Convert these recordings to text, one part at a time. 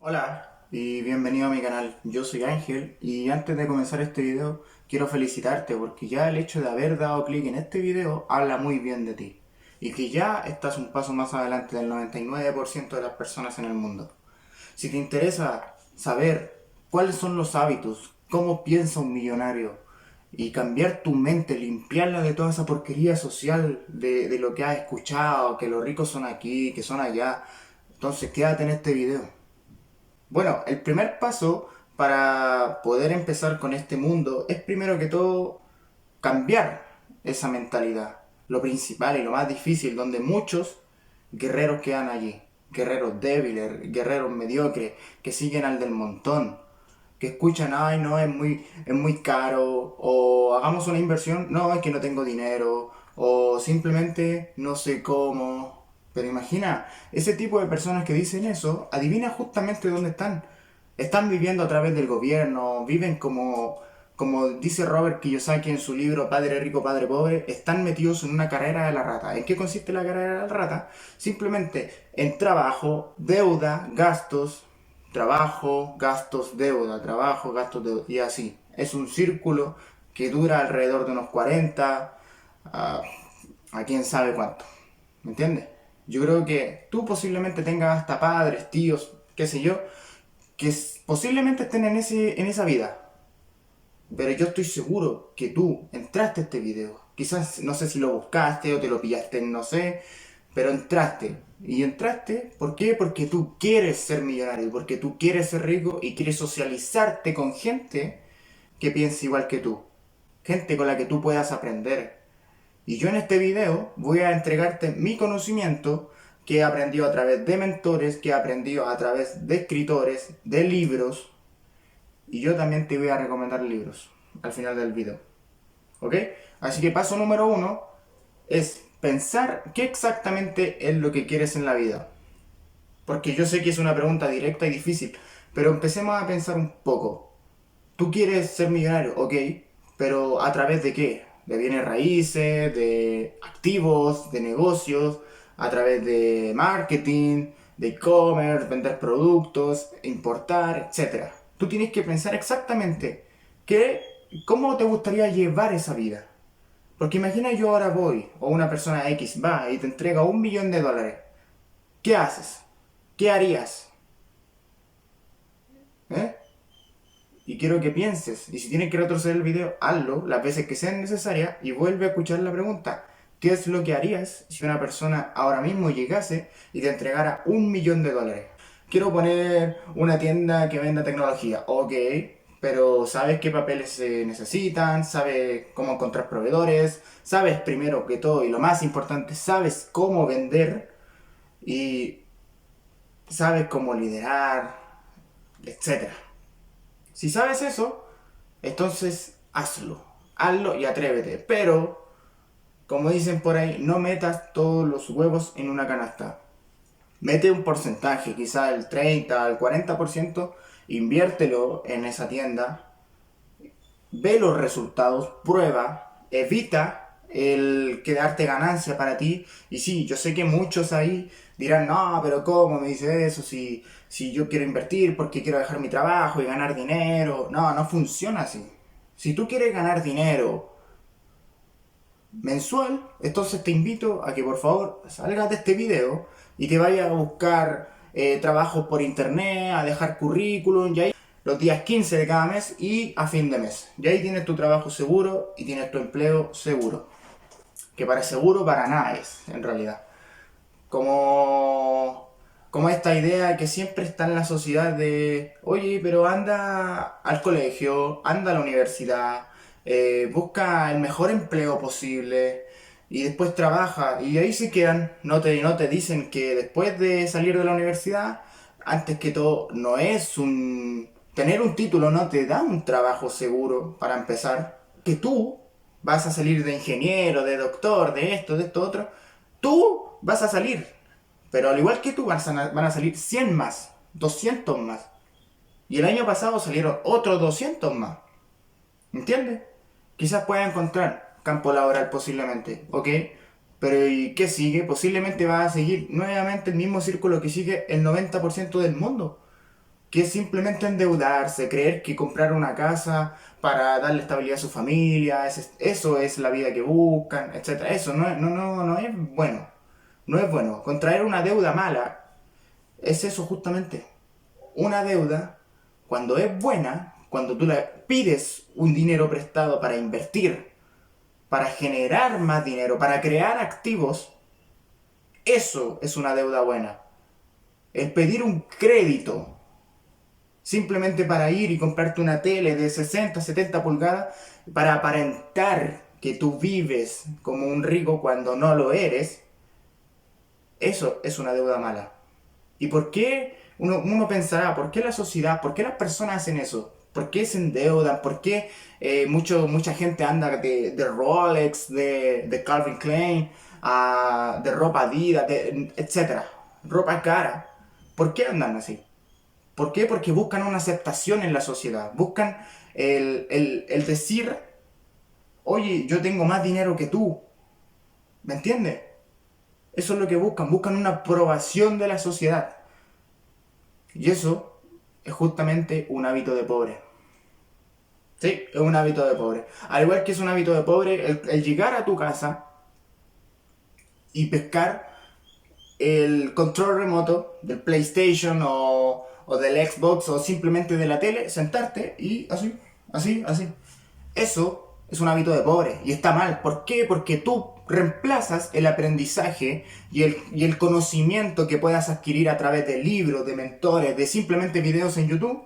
Hola y bienvenido a mi canal, yo soy Ángel y antes de comenzar este video quiero felicitarte porque ya el hecho de haber dado clic en este video habla muy bien de ti y que ya estás un paso más adelante del 99% de las personas en el mundo. Si te interesa saber cuáles son los hábitos, cómo piensa un millonario y cambiar tu mente, limpiarla de toda esa porquería social de lo que has escuchado, que los ricos son aquí, que son allá, entonces quédate en este video. Bueno, el primer paso para poder empezar con este mundo es primero que todo cambiar esa mentalidad. Lo principal y lo más difícil, donde muchos guerreros quedan allí. Guerreros débiles, guerreros mediocres, que siguen al del montón. Que escuchan, ay no, es muy caro. O hagamos una inversión, no, es que no tengo dinero. O simplemente no sé cómo. Pero imagina, ese tipo de personas que dicen eso, adivina justamente dónde están. Están viviendo a través del gobierno, viven como dice Robert Kiyosaki en su libro Padre Rico, Padre Pobre, están metidos en una carrera de la rata. ¿En qué consiste la carrera de la rata? Simplemente en trabajo, deuda, gastos, trabajo, gastos, deuda, trabajo, gastos, deuda, y así. Es un círculo que dura alrededor de unos 40 a quién sabe cuánto. ¿Me entiendes? Yo creo que tú posiblemente tengas hasta padres, tíos, qué sé yo, que posiblemente estén en esa vida. Pero yo estoy seguro que tú entraste a este video. Quizás no sé si lo buscaste o te lo pillaste, no sé. Pero entraste. Y entraste, ¿por qué? Porque tú quieres ser millonario, porque tú quieres ser rico y quieres socializarte con gente que piensa igual que tú. Gente con la que tú puedas aprender. Y yo en este video voy a entregarte mi conocimiento que he aprendido a través de mentores, que he aprendido a través de escritores, de libros. Y yo también te voy a recomendar libros al final del video. ¿Ok? Así que paso número uno es pensar qué exactamente es lo que quieres en la vida. Porque yo sé que es una pregunta directa y difícil, pero empecemos a pensar un poco. Tú quieres ser millonario, ok, pero ¿a través de qué? De bienes raíces, de activos, de negocios, a través de marketing, de e-commerce, vender productos, importar, etcétera. Tú tienes que pensar exactamente qué, cómo te gustaría llevar esa vida. Porque imagina yo ahora voy, o una persona X va y te entrega $1 millón. ¿Qué haces? ¿Qué harías? ¿Eh? Y quiero que pienses, y si tienes que retroceder el video, hazlo las veces que sean necesarias y vuelve a escuchar la pregunta. ¿Qué es lo que harías si una persona ahora mismo llegase y te entregara $1 millón? Quiero poner una tienda que venda tecnología, ok, pero ¿sabes qué papeles se necesitan? ¿Sabes cómo encontrar proveedores? ¿Sabes primero que todo y lo más importante, sabes cómo vender? Y sabes cómo liderar, etcétera. Si sabes eso, entonces hazlo. Hazlo y atrévete. Pero, como dicen por ahí, no metas todos los huevos en una canasta. Mete un porcentaje, quizá el 30 al 40%, inviértelo en esa tienda, ve los resultados, prueba, evita el quedarte ganancia para ti. Y sí, yo sé que muchos ahí dirán, no, pero ¿cómo me dice eso? Si yo quiero invertir porque quiero dejar mi trabajo y ganar dinero. No, no funciona así. Si tú quieres ganar dinero mensual, entonces te invito a que por favor salgas de este video y te vayas a buscar trabajo por internet, a dejar currículum, y ahí los días 15 de cada mes y a fin de mes. Y ahí tienes tu trabajo seguro y tienes tu empleo seguro. Que para seguro para nada es, en realidad. Como esta idea que siempre está en la sociedad de, oye, pero anda al colegio, anda a la universidad, busca el mejor empleo posible y después trabaja y ahí se quedan, no te dicen que después de salir de la universidad, antes que todo, no es un... Tener un título no te da un trabajo seguro para empezar, que tú vas a salir de ingeniero, de doctor, de esto otro, tú vas a salir, pero al igual que tú van a salir 100 más, 200 más. Y el año pasado salieron otros 200 más. ¿Entiendes? Quizás pueda encontrar campo laboral posiblemente, ¿ok? Pero ¿y qué sigue? Posiblemente va a seguir nuevamente el mismo círculo que sigue el 90% del mundo. que es simplemente endeudarse, creer que comprar una casa para darle estabilidad a su familia, eso es la vida que buscan, etcétera. Eso no es bueno. No es bueno. Contraer una deuda mala es eso justamente. Una deuda, cuando es buena, cuando tú le pides un dinero prestado para invertir, para generar más dinero, para crear activos, eso es una deuda buena. El pedir un crédito simplemente para ir y comprarte una tele de 60, 70 pulgadas para aparentar que tú vives como un rico cuando no lo eres, eso es una deuda mala. ¿Y por qué? Uno pensará, ¿por qué la sociedad, por qué las personas hacen eso? ¿Por qué se endeudan? ¿Por qué mucha gente anda de Rolex, de Calvin Klein, de ropa Adidas, etcétera? Ropa cara. ¿Por qué andan así? ¿Por qué? Porque buscan una aceptación en la sociedad. Buscan el decir, oye, yo tengo más dinero que tú. ¿Me entiendes? Eso es lo que buscan. Buscan una aprobación de la sociedad. Y eso es justamente un hábito de pobre. Sí, es un hábito de pobre. Al igual que es un hábito de pobre el llegar a tu casa y pescar el control remoto del PlayStation o del Xbox o simplemente de la tele, sentarte y así. Eso es un hábito de pobre y está mal. ¿Por qué? Porque tú reemplazas el aprendizaje y el conocimiento que puedas adquirir a través de libros, de mentores, de simplemente videos en YouTube,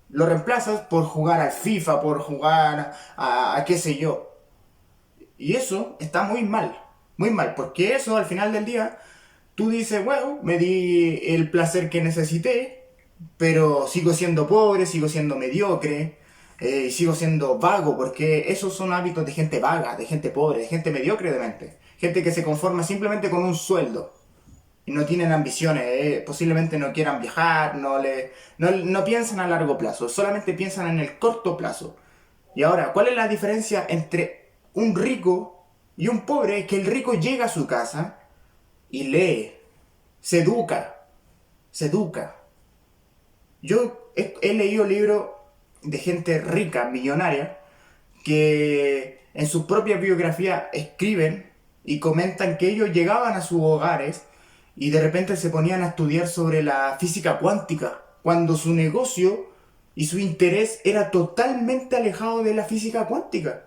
lo reemplazas por jugar al FIFA, por jugar a qué sé yo. Y eso está muy mal, porque eso al final del día tú dices, bueno, me di el placer que necesité, pero sigo siendo pobre, sigo siendo mediocre, sigo siendo vago, porque esos son hábitos de gente vaga, de gente pobre, de gente mediocre de mente. Gente que se conforma simplemente con un sueldo y no tienen ambiciones, posiblemente no quieran viajar, no piensan a largo plazo, solamente piensan en el corto plazo. Y ahora, ¿cuál es la diferencia entre un rico y un pobre? Es que el rico llega a su casa y lee, se educa, se educa. Yo he leído libros de gente rica, millonaria, que en sus propias biografías escriben y comentan que ellos llegaban a sus hogares y de repente se ponían a estudiar sobre la física cuántica, cuando su negocio y su interés era totalmente alejado de la física cuántica.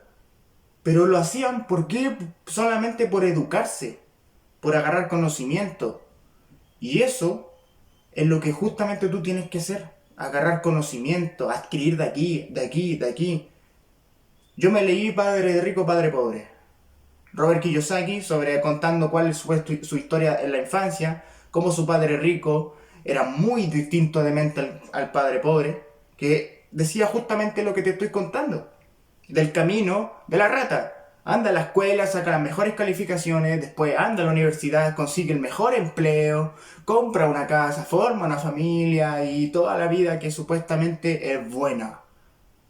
Pero lo hacían porque solamente por educarse, por agarrar conocimiento. Y eso es lo que justamente tú tienes que hacer. Agarrar conocimiento, adquirir de aquí, de aquí, de aquí. Yo me leí Padre Rico, Padre Pobre. Robert Kiyosaki, sobre contando cuál fue su historia en la infancia, cómo su padre rico era muy distinto de mente al padre pobre, que decía justamente lo que te estoy contando, del camino de la rata. Anda a la escuela, saca las mejores calificaciones, después anda a la universidad, consigue el mejor empleo, compra una casa, forma una familia y toda la vida que supuestamente es buena.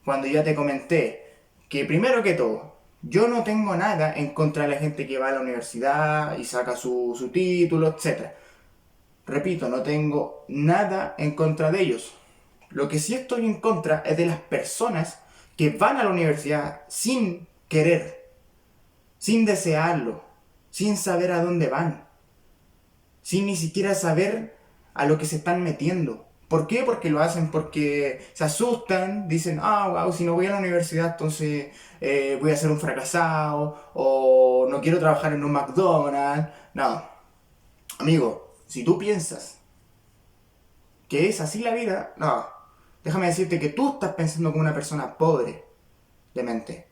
Cuando ya te comenté que primero que todo, yo no tengo nada en contra de la gente que va a la universidad y saca su título, etc. Repito, no tengo nada en contra de ellos. Lo que sí estoy en contra es de las personas que van a la universidad sin querer, sin desearlo, sin saber a dónde van, sin ni siquiera saber a lo que se están metiendo. ¿Por qué? Porque lo hacen porque se asustan, dicen, wow, si no voy a la universidad entonces voy a ser un fracasado o no quiero trabajar en un McDonald's. No, amigo, si tú piensas que es así la vida, no, déjame decirte que tú estás pensando como una persona pobre de mente.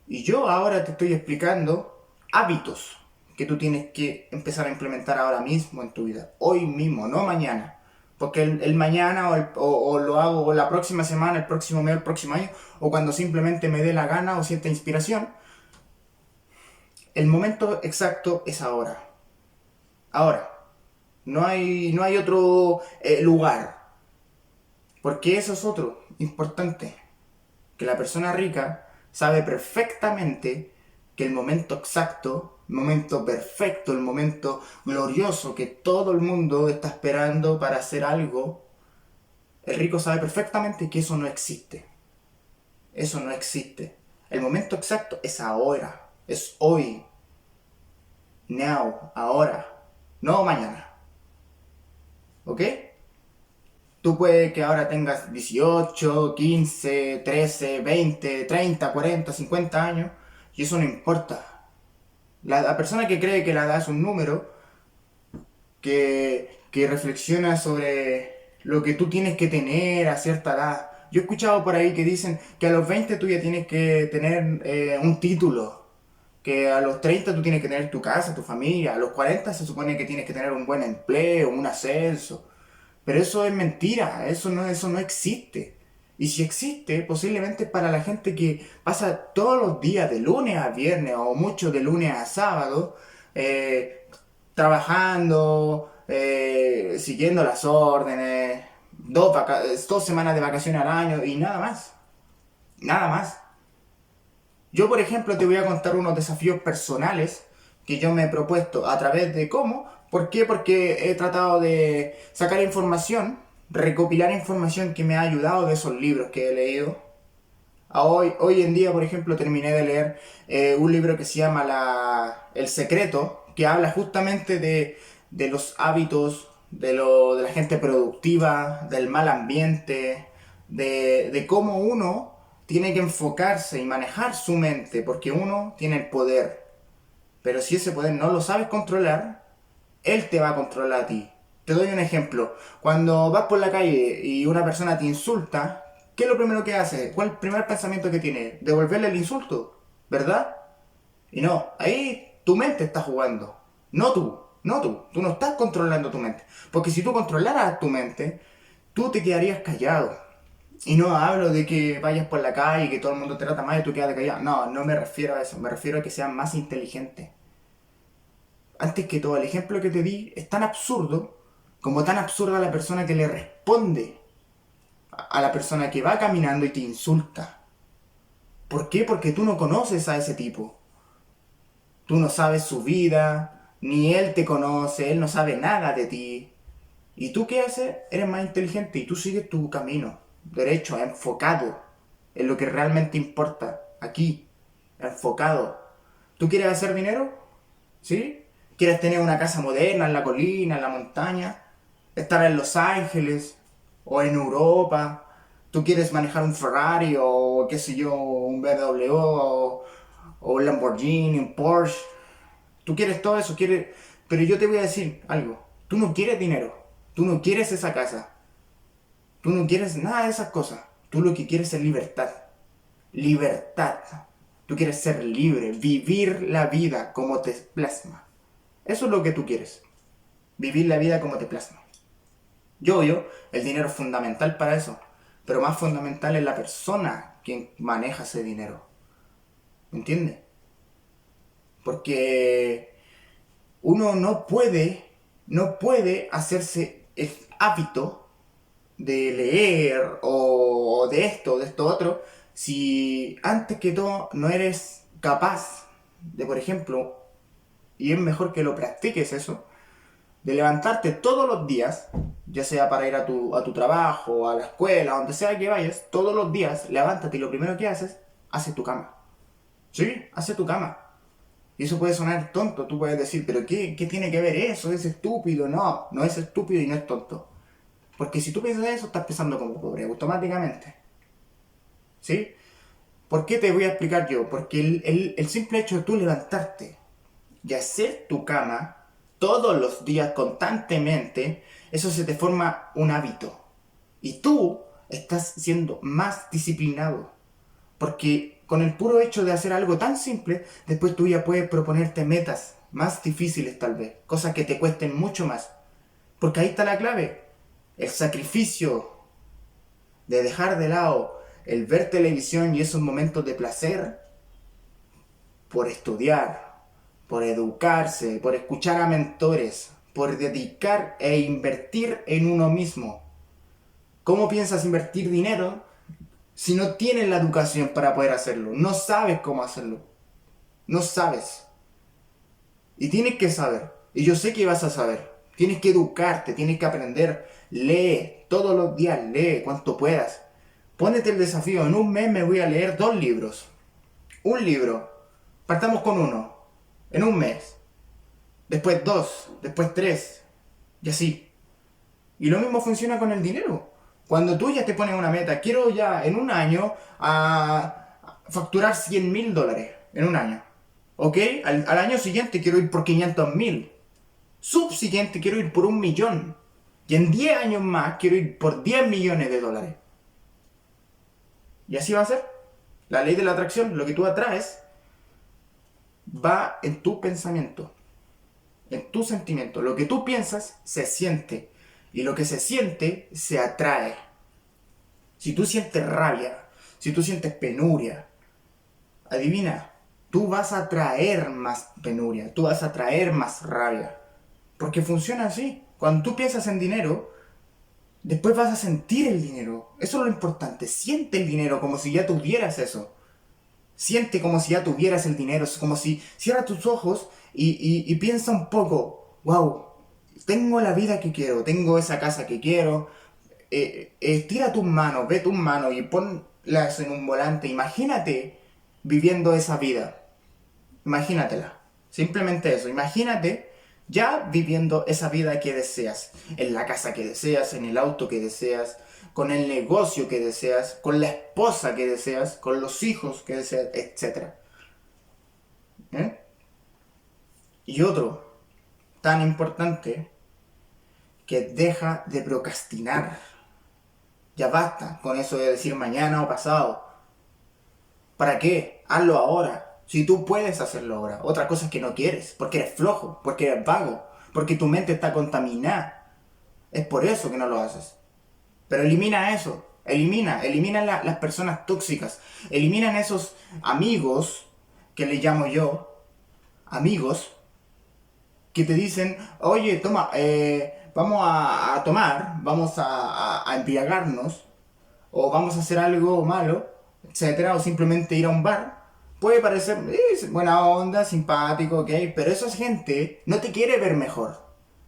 Y yo ahora te estoy explicando hábitos que tú tienes que empezar a implementar ahora mismo en tu vida. Hoy mismo, no mañana. Porque el mañana o lo hago la próxima semana, el próximo mes, el próximo año, o cuando simplemente me dé la gana o sienta inspiración. El momento exacto es ahora. Ahora. No hay otro lugar. Porque eso es otro importante. Que la persona rica sabe perfectamente que el momento exacto, el momento perfecto, el momento glorioso que todo el mundo está esperando para hacer algo, El rico sabe perfectamente que eso no existe. Eso no existe. El momento exacto es ahora. Es hoy. Now. Ahora. No mañana. ¿Ok? Tú puedes que ahora tengas 18, 15, 13, 20, 30, 40, 50 años y eso no importa. La persona que cree que la edad es un número, que reflexiona sobre lo que tú tienes que tener a cierta edad. Yo he escuchado por ahí que dicen que a los 20 tú ya tienes que tener un título, que a los 30 tú tienes que tener tu casa, tu familia, a los 40 se supone que tienes que tener un buen empleo, un ascenso. Pero eso es mentira, eso no existe. Y si existe, posiblemente para la gente que pasa todos los días de lunes a viernes o mucho de lunes a sábado, eh, trabajando, siguiendo las órdenes, dos semanas de vacaciones al año y nada más. Nada más. Yo, por ejemplo, te voy a contar unos desafíos personales que yo me he propuesto a través de cómo. ¿Por qué? Porque he tratado de sacar información, recopilar información que me ha ayudado de esos libros que he leído. Hoy en día, por ejemplo, terminé de leer un libro que se llama El Secreto, que habla justamente de los hábitos, de la gente productiva, del mal ambiente, de cómo uno tiene que enfocarse y manejar su mente, porque uno tiene el poder. Pero si ese poder no lo sabes controlar, él te va a controlar a ti. Te doy un ejemplo. Cuando vas por la calle y una persona te insulta, ¿qué es lo primero que hace? ¿Cuál es el primer pensamiento que tiene? Devolverle el insulto, ¿verdad? Y no, ahí tu mente está jugando. No tú, no tú. Tú no estás controlando tu mente. Porque si tú controlaras tu mente, tú te quedarías callado. Y no hablo de que vayas por la calle y que todo el mundo te trata mal y tú quedas callado. No, no me refiero a eso. Me refiero a que seas más inteligente. Antes que todo, el ejemplo que te di es tan absurdo como tan absurda la persona que le responde a la persona que va caminando y te insulta. ¿Por qué? Porque tú no conoces a ese tipo. Tú no sabes su vida, ni él te conoce, él no sabe nada de ti. ¿Y tú qué haces? Eres más inteligente y tú sigues tu camino, derecho, enfocado en lo que realmente importa, aquí, enfocado. ¿Tú quieres hacer dinero? ¿Sí? ¿Quieres tener una casa moderna en la colina, en la montaña? ¿Estar en Los Ángeles o en Europa? ¿Tú quieres manejar un Ferrari o qué sé yo, un BMW o un Lamborghini, un Porsche? Tú quieres todo eso, quieres. Pero yo te voy a decir algo. Tú no quieres dinero. Tú no quieres esa casa. Tú no quieres nada de esas cosas. Tú lo que quieres es libertad. Libertad. Tú quieres ser libre, vivir la vida como te plasma. Eso es lo que tú quieres. Vivir la vida como te plasma. Yo, el dinero es fundamental para eso. Pero más fundamental es la persona quien maneja ese dinero. ¿Me entiendes? Porque uno no puede hacerse el hábito de leer o de esto otro, si antes que todo no eres capaz de, por ejemplo, y es mejor que lo practiques eso, de levantarte todos los días, ya sea para ir a tu trabajo, a la escuela, donde sea que vayas, todos los días, levántate y lo primero que haces tu cama. ¿Sí? Hace tu cama. Y eso puede sonar tonto, tú puedes decir, pero ¿qué tiene que ver eso? Es estúpido. No, no es estúpido y no es tonto. Porque si tú piensas eso, estás pensando como pobre, automáticamente. ¿Sí? ¿Por qué te voy a explicar yo? Porque el simple hecho de tú levantarte y hacer tu cama todos los días constantemente, eso se te forma un hábito. Y tú estás siendo más disciplinado. Porque con el puro hecho de hacer algo tan simple, después tú ya puedes proponerte metas más difíciles tal vez, cosas que te cuesten mucho más. Porque ahí está la clave. El sacrificio de dejar de lado el ver televisión y esos momentos de placer por estudiar, por educarse, por escuchar a mentores, por dedicar e invertir en uno mismo. ¿Cómo piensas invertir dinero si no tienes la educación para poder hacerlo? No sabes cómo hacerlo. No sabes. Y tienes que saber. Y yo sé que vas a saber. Tienes que educarte, tienes que aprender. Lee, Todos los días lee cuanto puedas. Pónete el desafío, en un mes me voy a leer 2 libros. Un libro. Partamos con uno. En un mes. Después 2. Después 3. Y así. Y lo mismo funciona con el dinero. Cuando tú ya te pones una meta, quiero ya en un año a facturar $100.000 en un año. ¿Ok? Al año siguiente quiero ir por 500.000. Subsiguiente quiero ir por 1.000.000. Y en 10 años más quiero ir por $10 millones. Y así va a ser. La ley de la atracción, lo que tú atraes, va en tu pensamiento, en tu sentimiento. Lo que tú piensas se siente. Y lo que se siente se atrae. Si tú sientes rabia, si tú sientes penuria, adivina, tú vas a atraer más penuria, tú vas a atraer más rabia. Porque funciona así. Cuando tú piensas en dinero, después vas a sentir el dinero. Eso es lo importante. Siente el dinero como si ya tuvieras eso. Siente como si ya tuvieras el dinero. Es como si cierra tus ojos y piensa un poco. Wow, tengo la vida que quiero, tengo esa casa que quiero. Estira tus manos, ve tus manos y ponlas en un volante. Imagínate viviendo esa vida. Imagínatela. Simplemente eso. Imagínate ya viviendo esa vida que deseas. En la casa que deseas, en el auto que deseas, con el negocio que deseas, con la esposa que deseas, con los hijos que deseas, etc. ¿Eh? Y otro, tan importante, que deja de procrastinar. Ya basta con eso de decir mañana o pasado. ¿Para qué? Hazlo ahora. Si tú puedes hacerlo ahora. Otra cosa es que no quieres, porque eres flojo, porque eres vago, porque tu mente está contaminada. Es por eso que no lo haces. Pero elimina eso. Elimina las personas tóxicas. Eliminan esos amigos, que le llamo yo, amigos, que te dicen, oye, toma, vamos a tomar, vamos a embriagarnos, o vamos a hacer algo malo, etcétera, o simplemente ir a un bar. Puede parecer buena onda, simpático, ok, pero esa gente no te quiere ver mejor.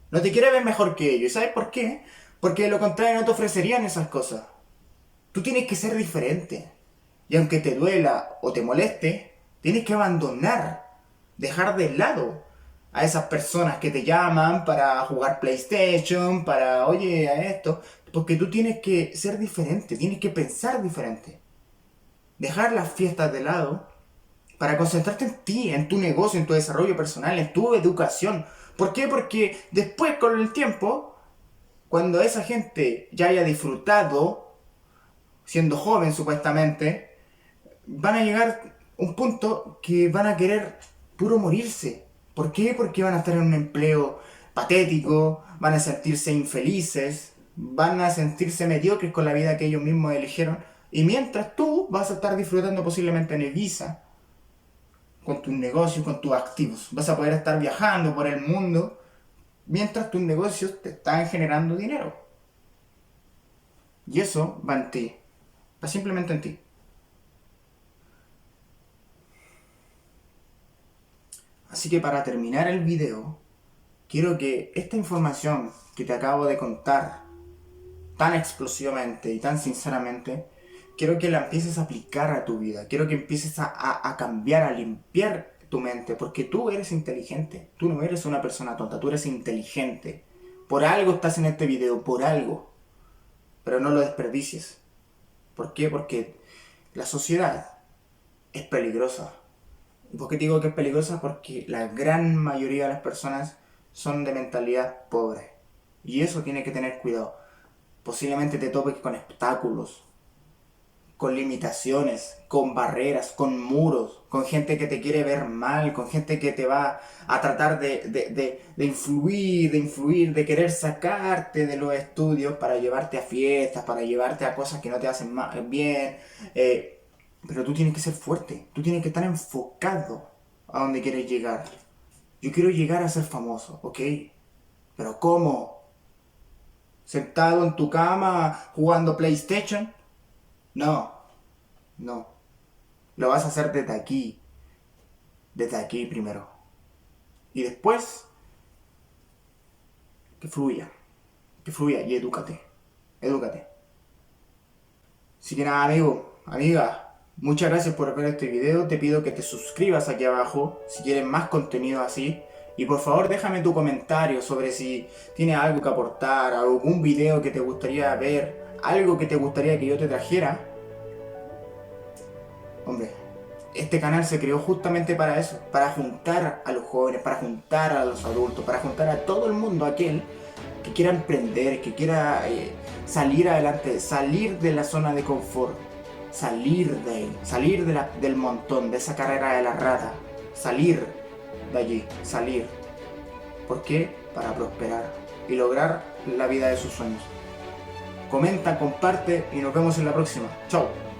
No te quiere ver mejor que ellos. ¿Y sabes por qué? Porque de lo contrario no te ofrecerían esas cosas. Tú tienes que ser diferente. Y aunque te duela o te moleste, tienes que abandonar, dejar de lado a esas personas que te llaman para jugar PlayStation, para, oye, a esto. Porque tú tienes que ser diferente, tienes que pensar diferente. Dejar las fiestas de lado para concentrarte en ti, en tu negocio, en tu desarrollo personal, en tu educación. ¿Por qué? Porque después, con el tiempo, cuando esa gente ya haya disfrutado, siendo joven supuestamente, van a llegar a un punto que van a querer puro morirse. ¿Por qué? Porque van a estar en un empleo patético, van a sentirse infelices, van a sentirse mediocres con la vida que ellos mismos eligieron. Y mientras tú vas a estar disfrutando posiblemente en Ibiza, con tus negocios, con tus activos. Vas a poder estar viajando por el mundo mientras tus negocios te están generando dinero. Y eso va en ti. Va simplemente en ti. Así que para terminar el video, quiero que esta información que te acabo de contar tan explosivamente y tan sinceramente, quiero que la empieces a aplicar a tu vida. Quiero que empieces a cambiar, a limpiar tu mente, porque tú eres inteligente. Tú no eres una persona tonta, tú eres inteligente. Por algo estás en este video, por algo. Pero no lo desperdicies. ¿Por qué? Porque la sociedad es peligrosa. ¿Y por qué te digo que es peligrosa? Porque la gran mayoría de las personas son de mentalidad pobre. Y eso tiene que tener cuidado. Posiblemente te topes con obstáculos, con limitaciones, con barreras, con muros, con gente que te quiere ver mal, con gente que te va a tratar de influir, de querer sacarte de los estudios para llevarte a fiestas, para llevarte a cosas que no te hacen bien. Pero tú tienes que ser fuerte, tú tienes que estar enfocado a donde quieres llegar. Yo quiero llegar a ser famoso, ¿ok? Pero ¿cómo? ¿Sentado en tu cama jugando PlayStation? No, no. Lo vas a hacer desde aquí primero. Y después, que fluya y edúcate. edúcate. Así que nada, amigo, amiga, muchas gracias por ver este video. Te pido que te suscribas aquí abajo si quieres más contenido así. Y por favor déjame tu comentario sobre si tienes algo que aportar, algún video que te gustaría ver, algo que te gustaría que yo te trajera. Hombre, este canal se creó justamente para eso, para juntar a los jóvenes, para juntar a los adultos, para juntar a todo el mundo, aquel que quiera emprender, que quiera salir adelante, salir de la zona de confort, salir de ahí, salir del montón, de esa carrera de la rata, salir de allí, salir. ¿Por qué? Para prosperar y lograr la vida de sus sueños. Comenta, comparte y nos vemos en la próxima. Chao.